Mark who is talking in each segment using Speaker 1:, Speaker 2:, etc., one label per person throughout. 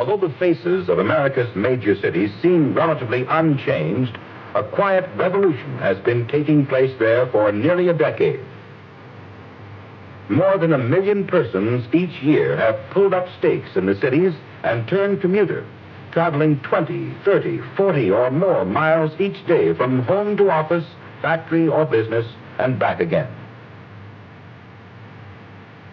Speaker 1: Although the faces of America's major cities seem relatively unchanged, a quiet revolution has been taking place there for nearly a decade. More than 1 million persons each year have pulled up stakes in the cities and turned commuter, traveling 20, 30, 40 or more miles each day from home to office, factory or business, and back again.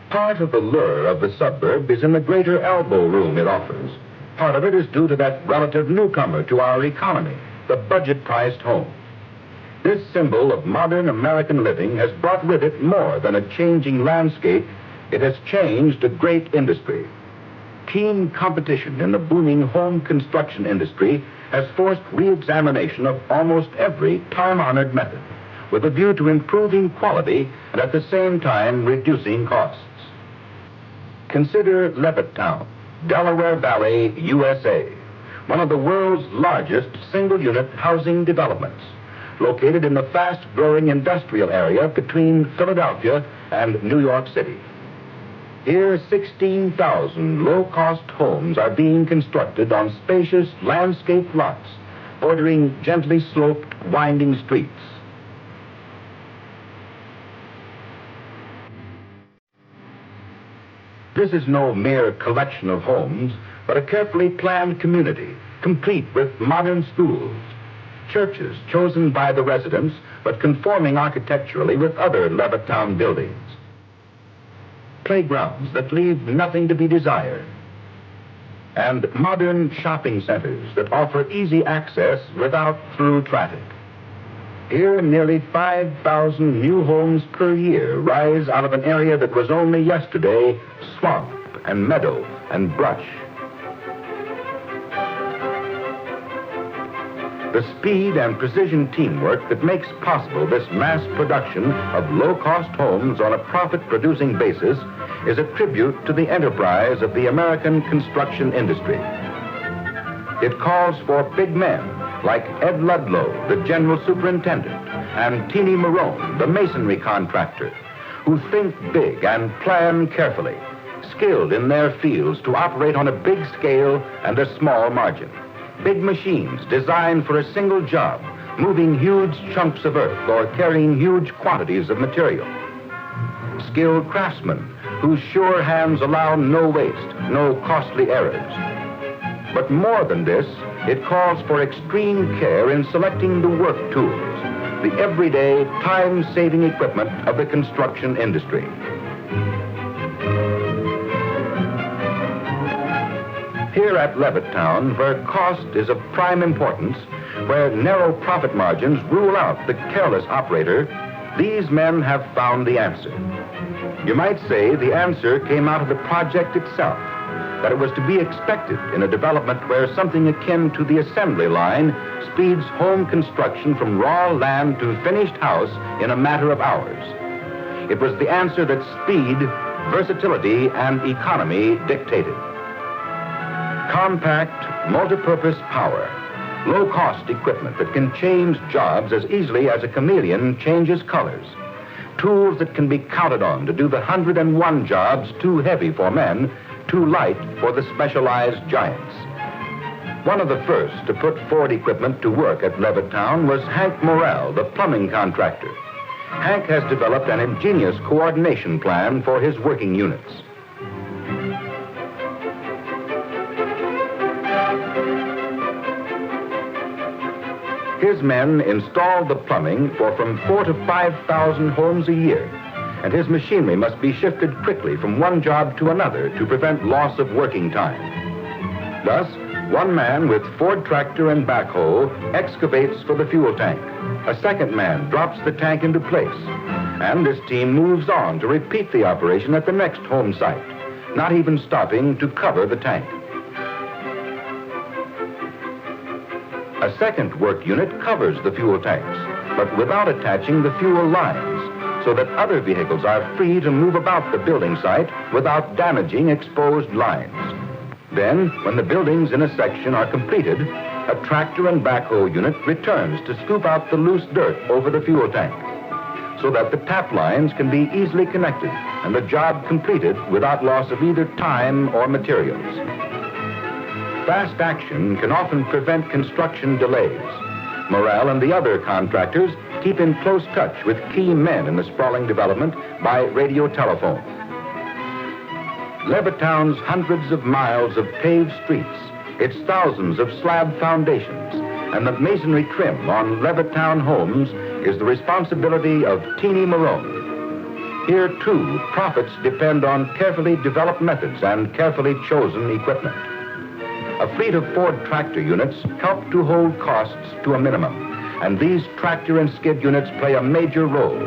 Speaker 1: Part of the lure of the suburb is in the greater elbow room it offers. Part of it is due to that relative newcomer to our economy, the budget-priced home. This symbol of modern American living has brought with it more than a changing landscape. It has changed a great industry. Keen competition in the booming home construction industry has forced re-examination of almost every time-honored method, with a view to improving quality and at the same time reducing costs. Consider Levittown, Delaware Valley, USA, one of the world's largest single-unit housing developments, located in the fast-growing industrial area between Philadelphia and New York City. Here, 16,000 low-cost homes are being constructed on spacious landscape lots, bordering gently sloped, winding streets. This is no mere collection of homes, but a carefully planned community, complete with modern schools, churches chosen by the residents, but conforming architecturally with other Levittown buildings, playgrounds that leave nothing to be desired, and modern shopping centers that offer easy access without through traffic. Here, nearly 5,000 new homes per year rise out of an area that was only yesterday swamp and meadow and brush. The speed and precision teamwork that makes possible this mass production of low-cost homes on a profit-producing basis is a tribute to the enterprise of the American construction industry. It calls for big men like Ed Ludlow, the general superintendent, and Teeny Marone, the masonry contractor, who think big and plan carefully, skilled in their fields to operate on a big scale and a small margin. Big machines designed for a single job, moving huge chunks of earth or carrying huge quantities of material. Skilled craftsmen whose sure hands allow no waste, no costly errors. But more than this, it calls for extreme care in selecting the work tools, the everyday, time-saving equipment of the construction industry. Here at Levittown, where cost is of prime importance, where narrow profit margins rule out the careless operator, these men have found the answer. You might say the answer came out of the project itself, that it was to be expected in a development where something akin to the assembly line speeds home construction from raw land to finished house in a matter of hours. It was the answer that speed, versatility, and economy dictated. Compact, multi-purpose power, low-cost equipment that can change jobs as easily as a chameleon changes colors. Tools that can be counted on to do the 101 jobs too heavy for men, too light for the specialized giants. One of the first to put Ford equipment to work at Levittown was Hank Morrell, the plumbing contractor. Hank has developed an ingenious coordination plan for his working units. His men install the plumbing for from 4,000 to 5,000 homes a year, and his machinery must be shifted quickly from one job to another to prevent loss of working time. Thus, one man with Ford tractor and backhoe excavates for the fuel tank. A second man drops the tank into place, and this team moves on to repeat the operation at the next home site, not even stopping to cover the tank. A second work unit covers the fuel tanks, but without attaching the fuel lines, so that other vehicles are free to move about the building site without damaging exposed lines. Then, when the buildings in a section are completed, a tractor and backhoe unit returns to scoop out the loose dirt over the fuel tank, so that the tap lines can be easily connected and the job completed without loss of either time or materials. fast action can often prevent construction delays. Morrell and the other contractors keep in close touch with key men in the sprawling development by radio telephone. Levittown's hundreds of miles of paved streets, its thousands of slab foundations, and the masonry trim on Levittown homes is the responsibility of Teeny Marone. Here, too, profits depend on carefully developed methods and carefully chosen equipment. A fleet of Ford tractor units help to hold costs to a minimum, and these tractor and skid units play a major role.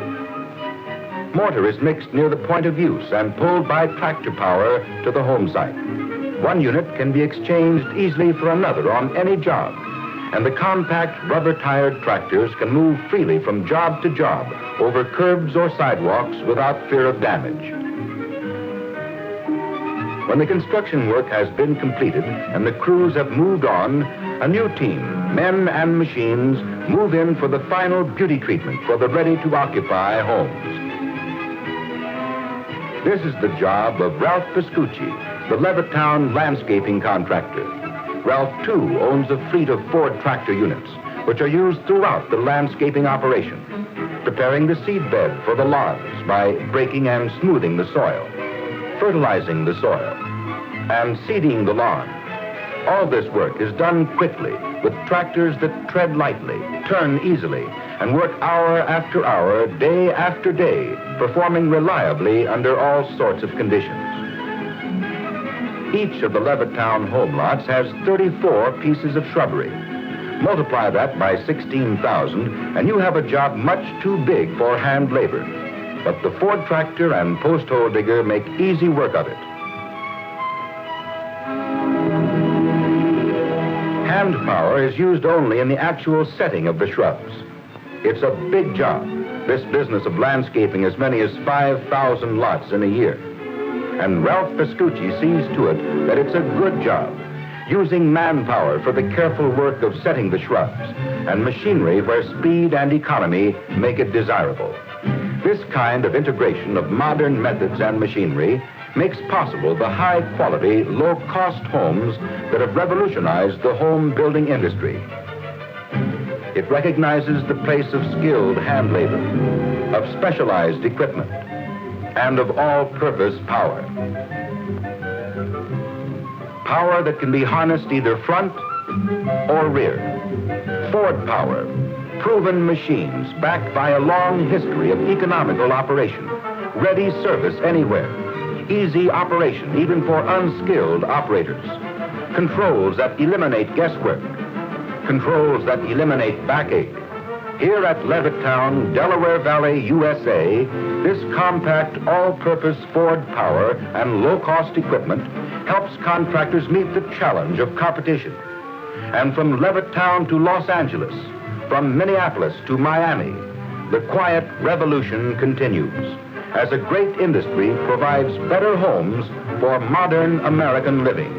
Speaker 1: Mortar is mixed near the point of use and pulled by tractor power to the home site. One unit can be exchanged easily for another on any job, and the compact rubber-tired tractors can move freely from job to job over curbs or sidewalks without fear of damage. When the construction work has been completed and the crews have moved on, a new team, men and machines, move in for the final beauty treatment for the ready-to-occupy homes. This is the job of Ralph Piscucci, the Levittown landscaping contractor. Ralph, too, owns a fleet of Ford tractor units, which are used throughout the landscaping operation, preparing the seed bed for the lawns by breaking and smoothing the soil, fertilizing the soil, and seeding the lawn. All this work is done quickly with tractors that tread lightly, turn easily, and work hour after hour, day after day, performing reliably under all sorts of conditions. Each of the Levittown home lots has 34 pieces of shrubbery. Multiply that by 16,000, and you have a job much too big for hand labor. But the Ford tractor and post hole digger make easy work of it. Hand power is used only in the actual setting of the shrubs. It's a big job. This business of landscaping as many as 5,000 lots in a year. And Ralph Piscucci sees to it that it's a good job, using manpower for the careful work of setting the shrubs, and machinery where speed and economy make it desirable. This kind of integration of modern methods and machinery makes possible the high-quality, low-cost homes that have revolutionized the home building industry. It recognizes the place of skilled hand labor, of specialized equipment, and of all-purpose power. Power that can be harnessed either front or rear. Ford power, proven machines backed by a long history of economical operation, ready service anywhere, easy operation even for unskilled operators, controls that eliminate guesswork, controls that eliminate backache. Here at Levittown, Delaware Valley, USA, this compact, all-purpose Ford power and low-cost equipment helps contractors meet the challenge of competition. And from Levittown to Los Angeles, from Minneapolis to Miami, the quiet revolution continues as a great industry provides better homes for modern American living.